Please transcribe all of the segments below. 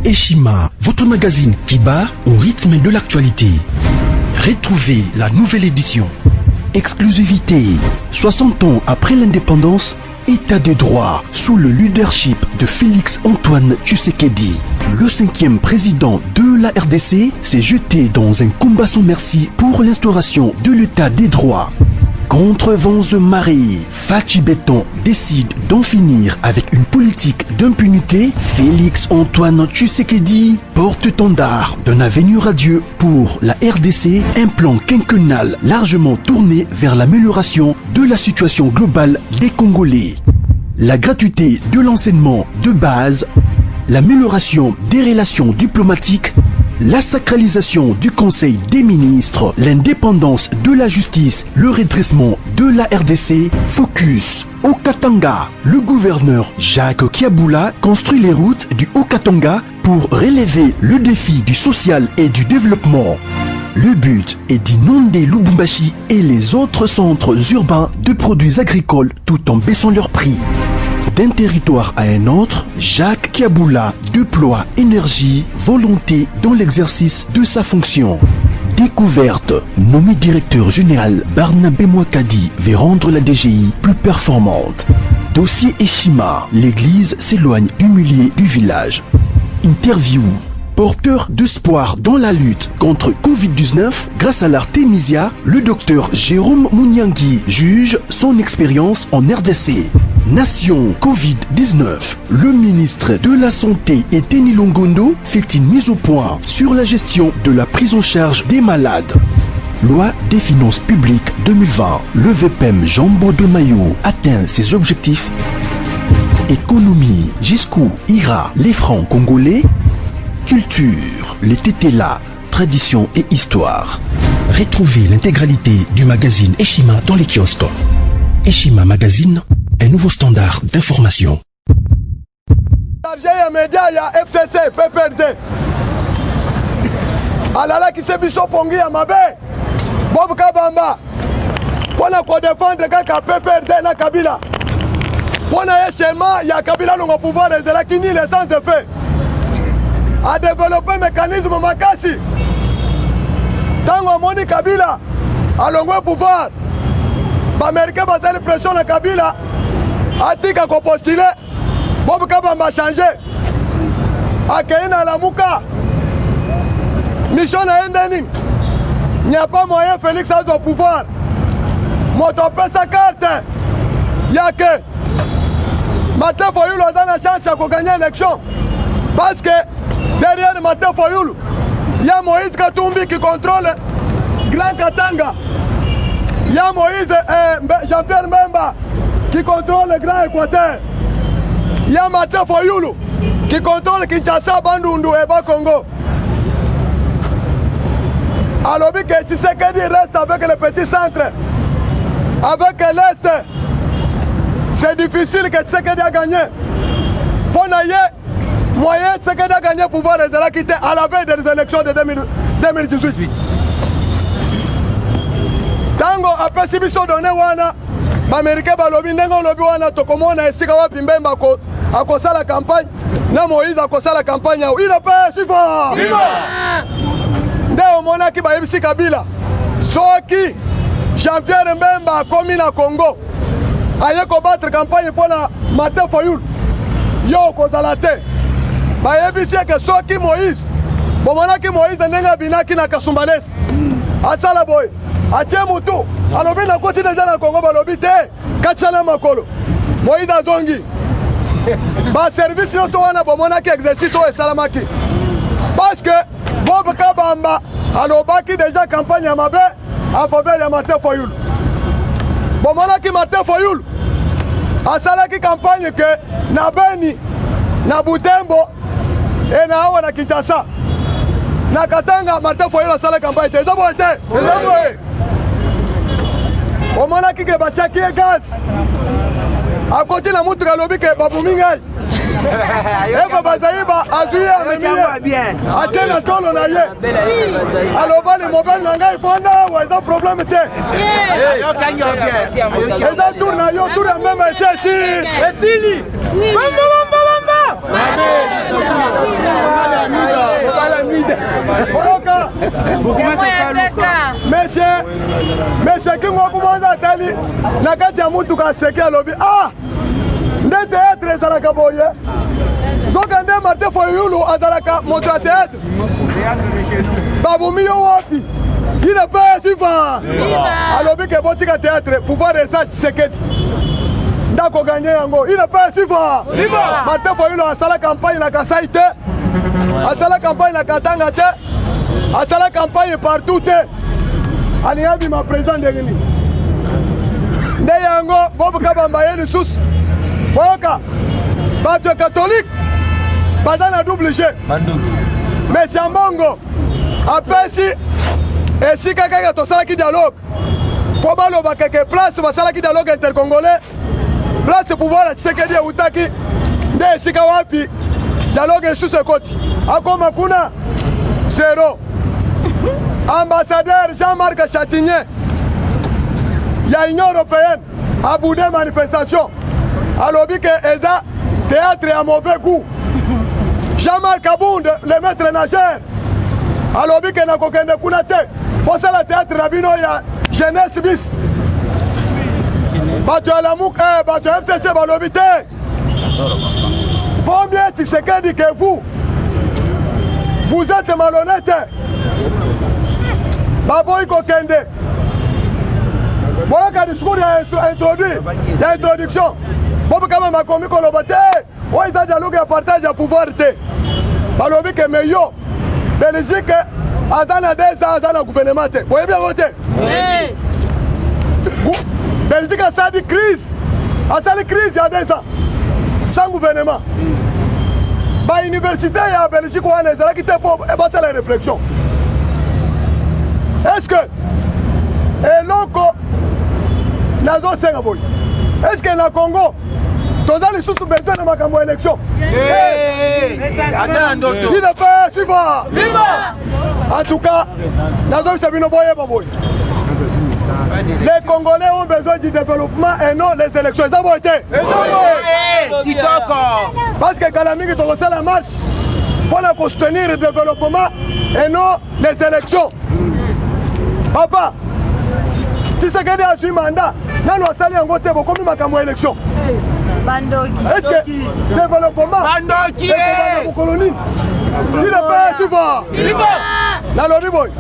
Eshima, votre magazine qui bat au rythme de l'actualité. Retrouvez la nouvelle édition. Exclusivité. 60 ans après l'indépendance, État de droit sous le leadership de Félix-Antoine Tshisekedi. Le 5e président de la RDC s'est jeté dans un combat sans merci pour l'instauration de l'État des droits. Contre vents et marées, Fachi Béton décide d'en finir avec une politique d'impunité. Félix-Antoine Tshisekedi, porte-étendard d'un avenir radieux pour la RDC, un plan quinquennal largement tourné vers l'amélioration de la situation globale des Congolais. La gratuité de l'enseignement de base, l'amélioration des relations diplomatiques, la sacralisation du Conseil des ministres, l'indépendance de la justice, le redressement de la RDC, focus Haut-Katanga. Le gouverneur Jacques Kiaboula construit les routes du Haut-Katanga pour relever le défi du social et du développement. Le but est d'inonder Lubumbashi et les autres centres urbains de produits agricoles tout en baissant leurs prix. D'un territoire à un autre, Jacques Kiaboula déploie énergie, volonté dans l'exercice de sa fonction. Découverte, nommé directeur général, Barnabé Mouakadi veut rendre la DGI plus performante. Dossier Eshima, l'église s'éloigne du milieu du village. Interview, porteur d'espoir dans la lutte contre Covid-19, grâce à l'Artemisia, le docteur Jérôme Mouniangui juge son expérience en RDC. Nation Covid-19. Le ministre de la Santé Eteni Longondo fait une mise au point sur la gestion de la prise en charge des malades. Loi des finances publiques 2020. Le VPM Jambo de Mayo atteint ses objectifs. Économie, jusqu'où ira les francs congolais? Culture, les tétélas, tradition et histoire. Retrouvez l'intégralité du magazine Eshima dans les kiosques. Eshima Magazine, un nouveau standard d'information. Média ya FCC PPRD. Alala qui se biso pongi ya mabe. Bob Kabamba. Pona ko défendre kaka PPRD na Kabila. Pona yeshema ya Kabila no pouvoir de la kini les sans effet. A développer mécanisme makasi. Tango moni Kabila alongwe pouvoir. Américain va faire pression na Kabila. Atika ko postuler. Bob Kabamba changer. Akaina la muka. Mission na endeni. Il n'y a pas moyen Félix a au pouvoir. Moto pesa carte. Yake. Matin Foyoul a donné la chance de gagner l'élection. Parce que derrière Matin Foyoul, il y a Moïse Katumbi qui contrôle Grand Katanga. Il y a Moïse et Jean-Pierre Memba qui contrôle le Grand Équateur. Il y a Matin Foyoul qui contrôle Kinshasa, Bandundu et Bas-Congo. Alors que Tshisekedi reste avec le petit centre, avec l'Est, c'est difficile que Tshisekedi a gagné. Pour moyen Tshisekedi a gagné pouvoir de la quitter à la veille des élections de 2018. Tango après si biso donné wana Américain balobi ndengo lobi wana tokomona esika wapi Mbemba ko sala campagne na Moïse ko sala campagne il a pas suffisant nde omona ki ba yebisi Kabila soki Jean-Pierre Mbemba komi na Congo aye ko battre campagne pour la Matin Foyoul yo ko zalate ba yebisi que soki Moïse bomona ki Moïse ndenga binaki na Kasumbalès asala boy atie mutu alobi na koti deja na Congo balobi te katsana makolo Moïse azongi ba service yo so wana bomona ki exercice o esalamaki parce que Bob Kabamba alobaki deja campagne ya mabe en faveur ya Matin Foyoul bomona ki Matin Foyoul asalaki campagne que na Beni na Butembo et na awa na Kinshasa na Katanga Matin Foyoul asala campagne te ezobote omona ki ke bachaki gaz a côté na mutu kalobi ke babumi ngai eva bazaiba azuye amemiye atie na tolo na ye aloba le mobile na ngai fonda wa eza problème te eza tour na yo tour ya meme esili bamba Oyoka. Monsieur Kingo kumonza tali nakati ya mutu ka seki alobi ah nde théâtre ezalaka boye zoka nde Martin Fayulu azalaka moto ya théâtre babumi yo wapi il ne peut suivre alobi ke botika théâtre pouvoir eza Tshisekedi ndako gagné yango il ne peut suivre Martin Fayulu asala campagne na Kasai te asala campagne na Katanga te asala campagne partout te aliyabi ma président ndengini nde yango Bob Kabamba ye lisusu boyoka bato ya catholique baza na double G mais Siambongo apesi esika kaka tosalaki dialogue po baloba keke place basalaki dialogue intercongolais place pouvoir ya Tshisekedi eutaki nde esika wapi dialogue esusu ekoti akoma kuna zero. Ambassadeur Jean-Marc Chatigné ya Union Européenne a boudé manifestation alobi ke eza théâtre à mauvais goût. Jean-Marc Abound, le maître nageur alobi ke na kokende kuna te posala théâtre na bino ya jeunesse bis bato ya Lamuka bato ya FTC balobi te vaut mieux Tshisekedi que vous êtes malhonnête. Baboy kokende boyoka discours ya introduction bobo kama makomi koloba te oyo eza dialogue ya partage ya pouvoir te balobi ke meyo Belgique aza na 2 ans aza na gouvernement te boyebi yango te Belgique asali crise ya 2 ans sans gouvernement bauniversité ya Belgique wana ezalaki te mpo basala réflexion. Est-ce que eloko nazo senga boy? Est-ce que na Congo toza lisusu besoin na makambo ya élection? Attends ndoto. Il ne peut suivre. En tout cas, nazo sabino boye boy. Les Congolais ont besoin du développement et non les élections. Ça va être. Parce que Galamiki doit faire la marche pour soutenir le développement et non les élections. Papa, si c'est que tu as un mandat, nous allons saluer un côté pour comme makambo élection. Est-ce que développement Bandoki colonie il ne peut suivre. La lobby boy.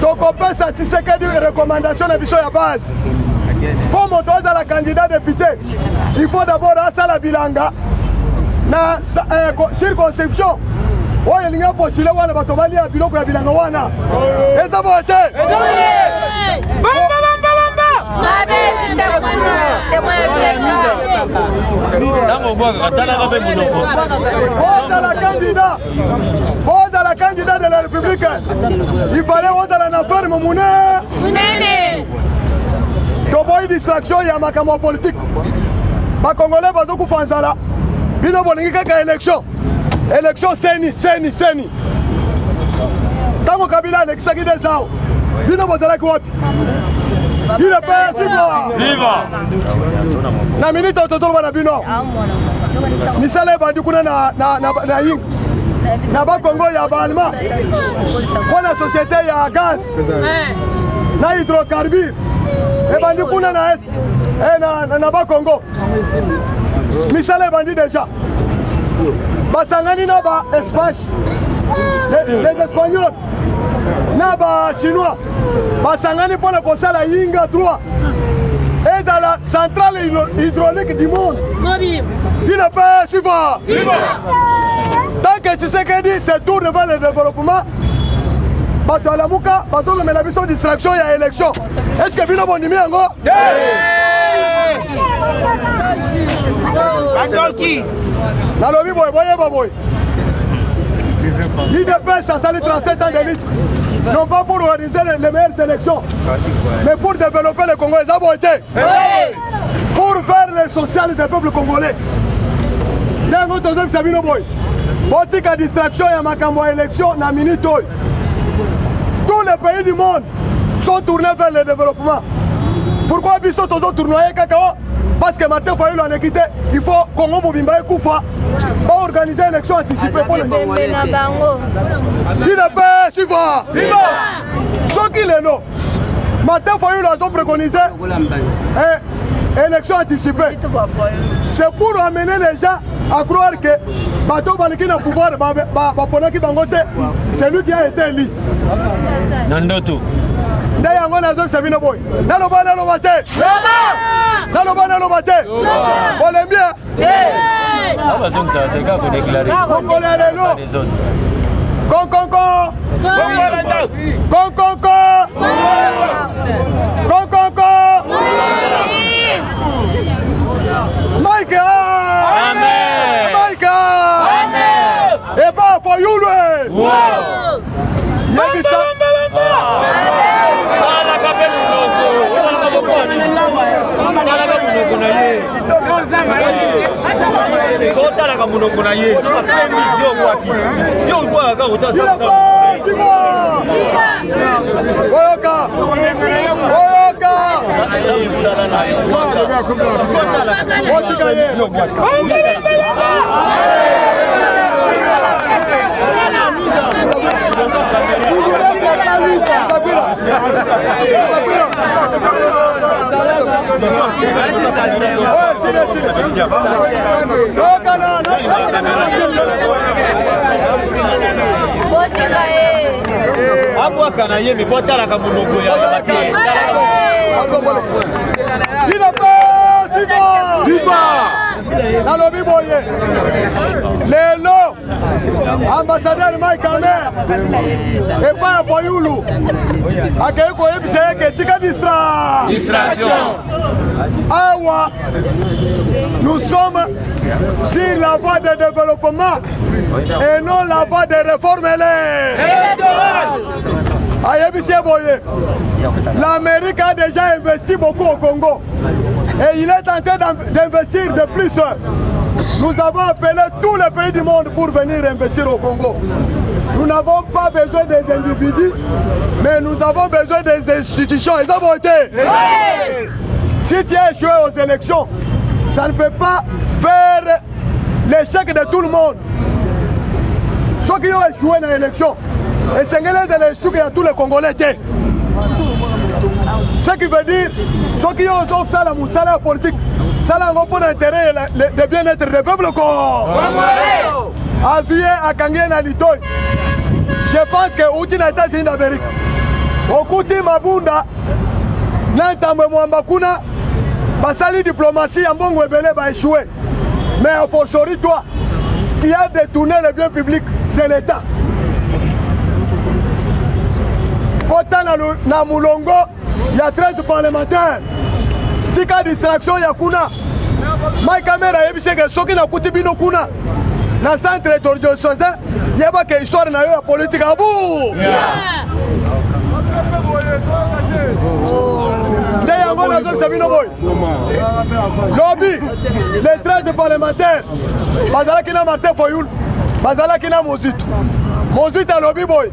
Donc on peut satisfaire des recommandations de mission à base. Pour monter à la candidat député, il faut d'abord à la bilanga na circonscription. Oh, il y a postulé wana batobali ya biloko ya bilanga wana. Eza bote. Bamba. Pose à la candidat de la République. Il fallait oser la affaire Moumouné. Toboy distraction ya makambo politique. Ba Congolais bazoku fanzala. Bino bolingi kaka élection. Élection seni. Tango Kabila alexaki des ans. Bino bozalaki wapi? Il ne peut suivre. Viva. Na minute autotolo na bino. Misale bandi kuna na ying. Na ba Congo ya ba Allemand. Kuna société ya gaz. Na hydrocarbures. E bandi kuna na est. Na ba Congo. Misale bandi déjà. Basangani na ba Espagne. Les Espagnols. Na ba Chinois. Basangani pour le conseil la Yinga 3 et dans la centrale hydraulique du monde. Il ne peut suivre. Tant que tu sais que c'est tout devant le développement, bato à la mouka, bato le mélavision distraction, il y a élection. Est-ce que Bino Bondimi en gros? Bandoki. La lobby boy. L'IDPS a sali 37 ans d'élite. Non pas pour organiser les meilleures élections, mais pour développer le Congo. Ils ont été pour faire le social du peuple congolais. Dans notre deuxième Sabino Boy, politique à distraction et à makambo élection, na minute. Tous les pays du monde sont tournés vers le développement. Pourquoi Bisto Tozo tournoyer Kakao? parce que Martin Fayulu en équité, il faut Congo Mobimba et Koufa va organiser une élection anticipée pour les Congo. Il ne peut suivre. Ce qu'il est là, Martin Fayulu a préconisé une élection anticipée. C'est pour amener les gens à croire que Bato Baliki n'a pouvoir, c'est lui qui a été élu. Nandoto. D'ailleurs, on a dit que c'est bien boy. Naloba. On l'aime bien. Mike. Et pas for you. Ambassadeur Mike Amer et pas Fayulu distraction. Awa, nous sommes sur la voie de développement et non la voie de réforme électorale. L'Amérique a déjà investi beaucoup au Congo et il est en train d'investir de plus. Nous avons appelé tous les pays du monde pour venir investir au Congo. Nous n'avons pas besoin des individus, mais nous avons besoin des institutions. Ils ont voté. Oui. Si tu as échoué aux élections, ça ne peut pas faire l'échec de tout le monde. Ceux qui ont échoué dans l'élection, et c'est l'échec à tous les Congolais. Ce qui veut dire, ceux qui ont fait la moussala politique, ça n'a pas d'intérêt de bien-être des peuples. Azuye Akangé Nalitoy. Je pense que outil na États-Unis d'Amérique. Okuti Mabunda, Nantambe Mwambakuna, basali diplomatie en bongo ebele ba échoué. Mais il faut sortir toi qui a détourné le bien public de l'État. Kota na Mulongo, il y a 13 parlementaires. Tika distraction ya kuna. Ma caméra yebise que soki na kuti bino kuna. Na centre de Sosa, il y a pas que histoire na yo politique à bout. D'ailleurs, on a dit Sabino Boy. Lobby, les 13 parlementaires. Bazala Kina Martin Fayulu, Bazala Kina Mozit. Mozit à Lobby Boy.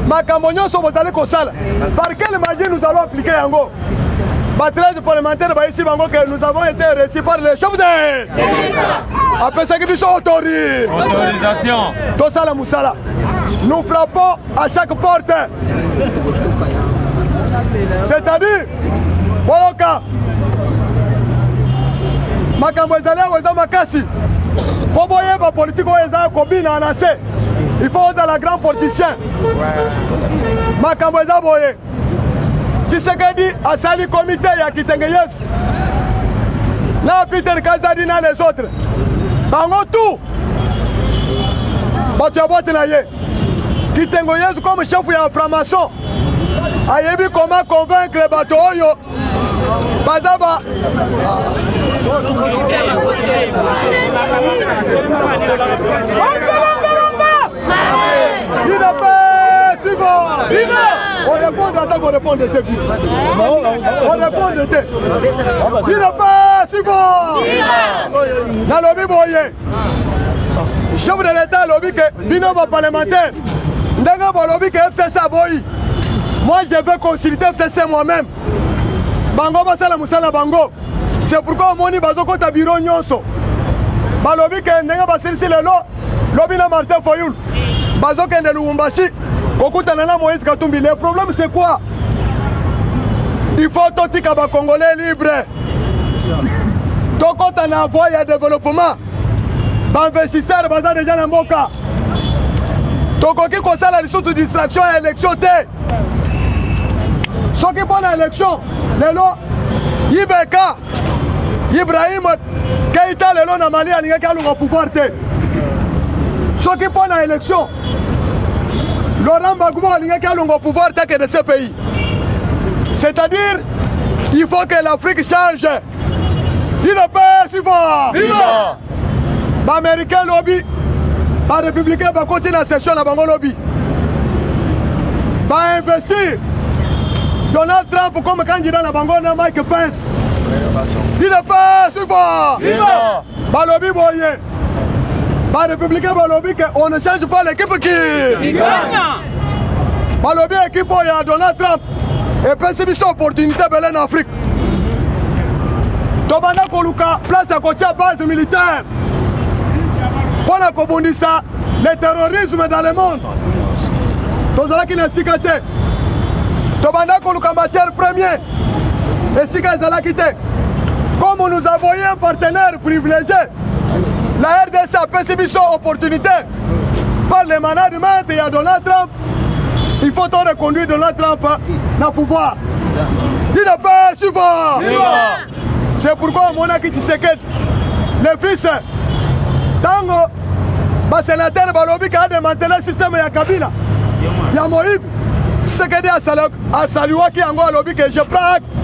Makamonion sont allés Kosala. Par quelle magie nous allons appliquer Yango? 13 parlementaires ici que nous avons été reçus par les chefs de après ça qu'ils sont autorisation. Tout ça la moussala. Nous frappons à chaque porte. C'est-à-dire, Woloka, Makambo ezali weza makasi. Pour boyer ma politique weza kobina anase. Il faut dans la grande politicien. Makambo ezali boyer. Tshisekedi a sali comité ya Kitenge Yesu. Na Peter Kazadi na les autres. Bango tout. Batu ya bote na ye. Kitenge Yesu comme chef ya franc-maçon. Ayebi comment convaincre les bateaux oyo. Badaba. Il n'a pas suivant. On répond d'attendre qu'on réponde de tête. On répond de tête. Il n'a pas suivant. Dans le lobby boyer. Chef de l'État lobby que binôme parlementaire. Ndanga lobby que FCC boyi. Moi je veux consulter FCC moi-même. Bango basala musala bango. C'est pourquoi moni bazoko ta bureau nyonso balobi ke ndenge basilisi lelo lobi na Martin Fayulu bazoko ende Lubumbashi kokutana na Moïse Katumbi. Le problème c'est quoi? Il faut totika ba Congolais libre tokota na voie ya développement ba investisseurs baza déjà na mboka tokoki kosala lisusu distraction ya élection te soki mpona élection lelo Ibeka Ibrahim Keïta lelo na Mali alingaki alunga pouvoir te soki mpona élection Laurent Gbagbo alingaki alunga pouvoir te que de ce pays. C'est-à-dire il faut que l'Afrique change. Il ne peut suivre. Ba américain lobby ba républicain ba continuer la session na bango lobby ba investir Donald Trump comme candidat na bango na Mike Pence. Il ne peut suivre. Ba lobby boye ba républicain ba lobby que on ne change pas l'équipe qui gagne. Ba lobby équipe ya Donald Trump et puis c'est une opportunité belle en Afrique. Tobanda koluka place à côté à base militaire pour la kobundisa le terrorisme dans le monde. Tozala qui n'a sikate. Tobanda koluka matière première et sika zala kite. Comme nous avons un partenaire privilégié, la RDC a perçu son opportunité par le management et à Donald Trump. Il faut reconduire Donald Trump dans le pouvoir. Il ne peut suivre. C'est pourquoi mon aki Tshisekedi, le fils, Tango, le sénateur Balobi qui a démantelé le système de Kabila, il y a Moïse, Tshisekedi a salué qui a dit que je prends acte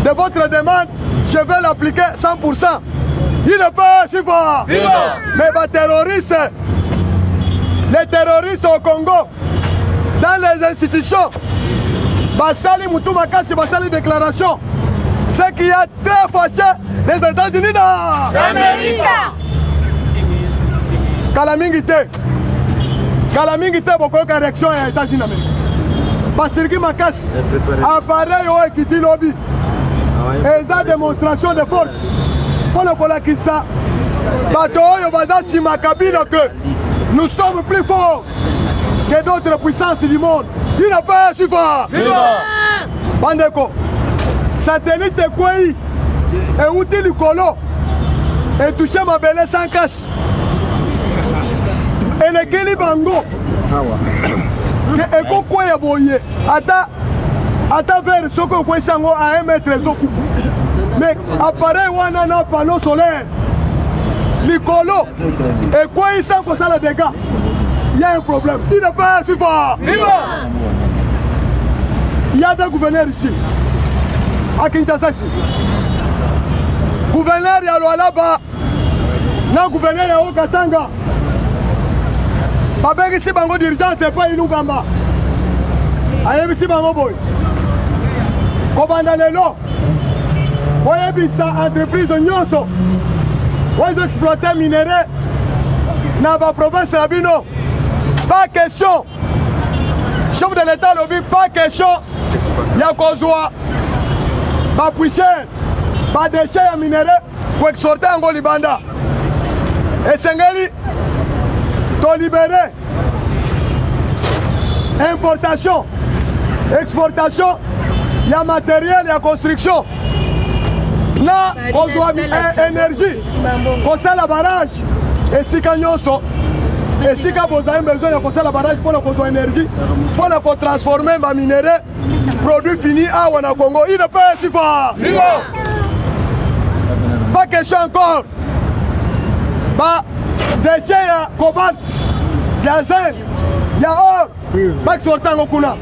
de votre demande, je vais l'appliquer 100%. Il ne peut suivre. Mais les terroristes au Congo, dans les institutions, Basali Moutoumakasi, Basali déclaration. Ce qui a très fâché les États-Unis d'Amérique. Kalamingite, beaucoup de réaction aux États-Unis d'Amérique. Parce que Makas, appareil au Ekiti Lobby, et ça démonstration de force. Pour le Kolakissa, Bato Yobaza Simakabila que nous sommes plus forts que d'autres puissances du monde. Il n'a pas suffisant. Bandeko. Satellite Kwei et outil du colo et touché ma belle sans casse et le Kili Bango et quoi ya boye ata vers ce que quoi sango à 1 mètre zoku mais appareil wana na panneau solaire le colo et quoi il sent que ça le dégâts il y a un problème. Il n'est pas suffisant. Il y a des gouverneurs ici à Kinshasa. Gouverneur ya Lualaba na gouverneur ya Okatanga babengisi bango d'urgence epa Ilungamba ayebisi bango boy kobanda lelo oyebisa entreprise nyonso oyo exploiter minerai na baprovince na bino. Pas question chef de l'état lobi pas question ya kozwa bapuisher badeshe ya minerai kuexporte yango libanda esengeli tolibere importation exportation ya matériel ya construction na kozwa énergie kosala barrage esika nyonso esika bozali besoin ya kosala barrage mpona kozwa énergie mpona kotransforme baminerai produit fini awa na Congo. Il ne peut s'y faire. Pas question encore. Bah, déchets ya cobalt, ya zinc, ya or, pas sortant au kuna.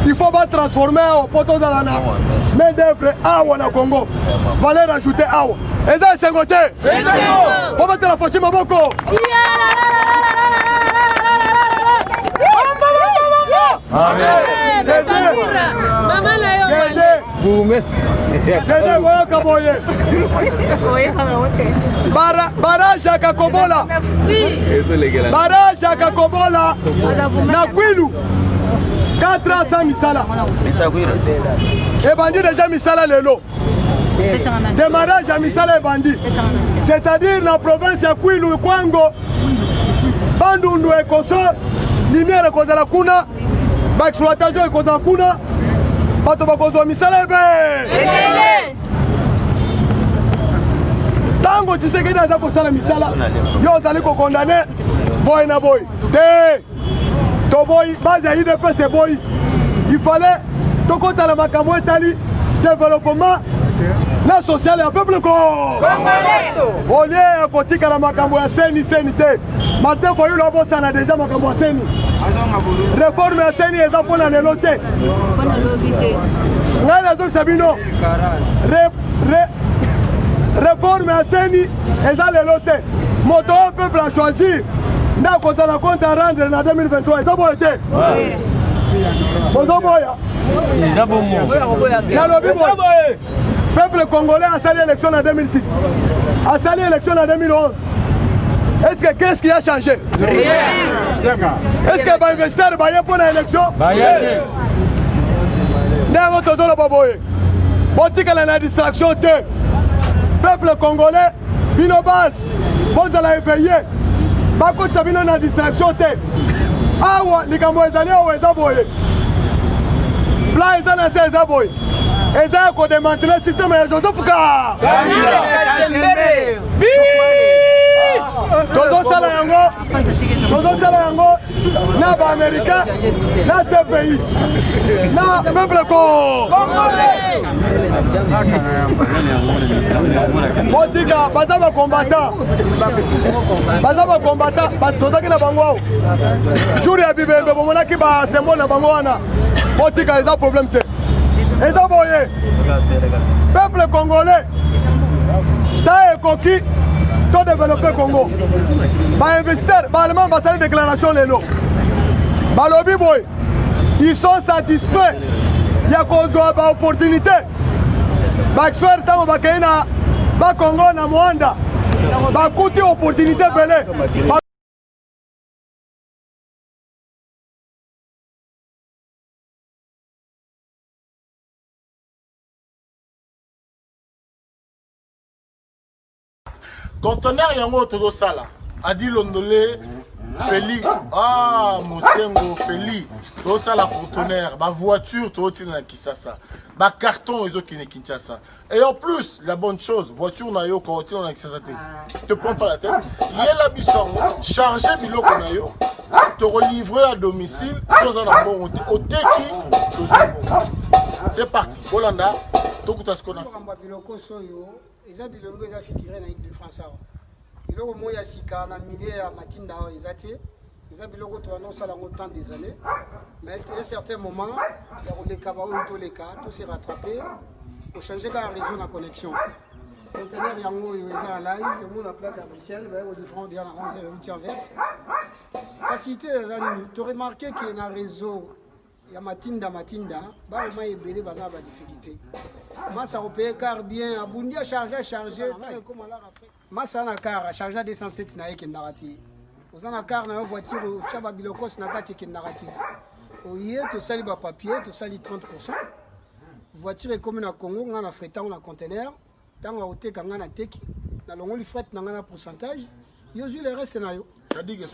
Il faut pas transformer au poteau dans la nappe. Mais d'œuvre awa na Congo. Valeur ajoutée awa. Et ça c'est côté. On va te la fâcher ma boko. Barrage à Kakobola. Barrage à Kakobola. Na Kwilu. 4 ans sans misala. Et bandit déjà misala lelo. démarrage à misala bandi. C'est-à-dire dans la province ya Kwilu Kwango bandundu ekoso lumière ekozala kuna ba exploitation ekozala kuna bato bakozwa misala ebele tango Tshisekedi aza kosala misala yo ozali kokondane boy na boy te to boy base ya UDPS boy il fallait tokota la makambo etali développement na social ya peuple congolais olie kotika la makambo ya seni te mateko yulo abosana déjà makambo ya seni réforme ya seni eza mpona lelo te ngai nazokisa bino réforme ya seni eza lelo te moto oyo peuple a choisir nde akozala compte à rendre na 2023 eza boye te bozoboya nalobi boye peuple congolais a sali élection en 2006, a sali élection en 2011. Est-ce que qu'est-ce qui a changé? Rien. Est-ce que les investisseurs vont pour l'élection? Rien. N'est-ce pas la distraction? Peuple congolais, bino base, vous allez éveiller. Par contre, ça vient dans la distraction. Ah ouais, les Camerounais, ils ont boyé. Là, ils ont boyé. Ils ont démantelé le système de Joseph Foucault. Tozo sala yango na ba Américain na ce pays na peuple congolais motika bazaba combattant batozaki na bango jour ya bibembe bomonaki ba symbole na bango wana motika eza problème te eza boye peuple congolais ta ekoki to développer Congo. Ba investisseurs, ba allemand ba sali déclaration lelo. Ba lobby boy, ils sont satisfaits. Ya kozwa ba opportunité. Ba expert tango ba kaina ba Congo na Mwanda. Ba kuti opportunité belé. Conteneur yango todo sala adi londolé Feli Mosengo Feli todo sala conteneur ba voiture to tina na Kisasa ba carton ezo kine Kinshasa et en plus la bonne chose voiture na yo ko tina na Kisasa te prends pas la tête yela bisongo charger biloko na yo te relivrer à domicile sans un bon oteki to zongo c'est parti Holanda tokuta ce qu'on a eza bilongo eza figuré na équipe de France awa biloko moya ya sika na milieu ya matinda awa eza te eza biloko toanosala yango tant des années mais à un certain moment ya koleka baoyo toleka tose rattraper ochange kaka réseau na connexion conteneur yango oyo eza en live omona plaque ya Bruxelles bayeko différent dia na 11 euti anverse facilité eza nini toremarke ke na réseau ya matinda baloma ebele baza ba difficulté massa opeye car bien abundi a charger comme là massa na car a charger 207 na yeke ndarati ozana car na voiture chaba bilokos na kati ke ndarati oye to sali ba papier to sali 30% voiture comme na Congo nga na fretant na conteneur tanga oteka nga na teki na longoli fret na nga na pourcentage yo ju le reste na yo ça dit que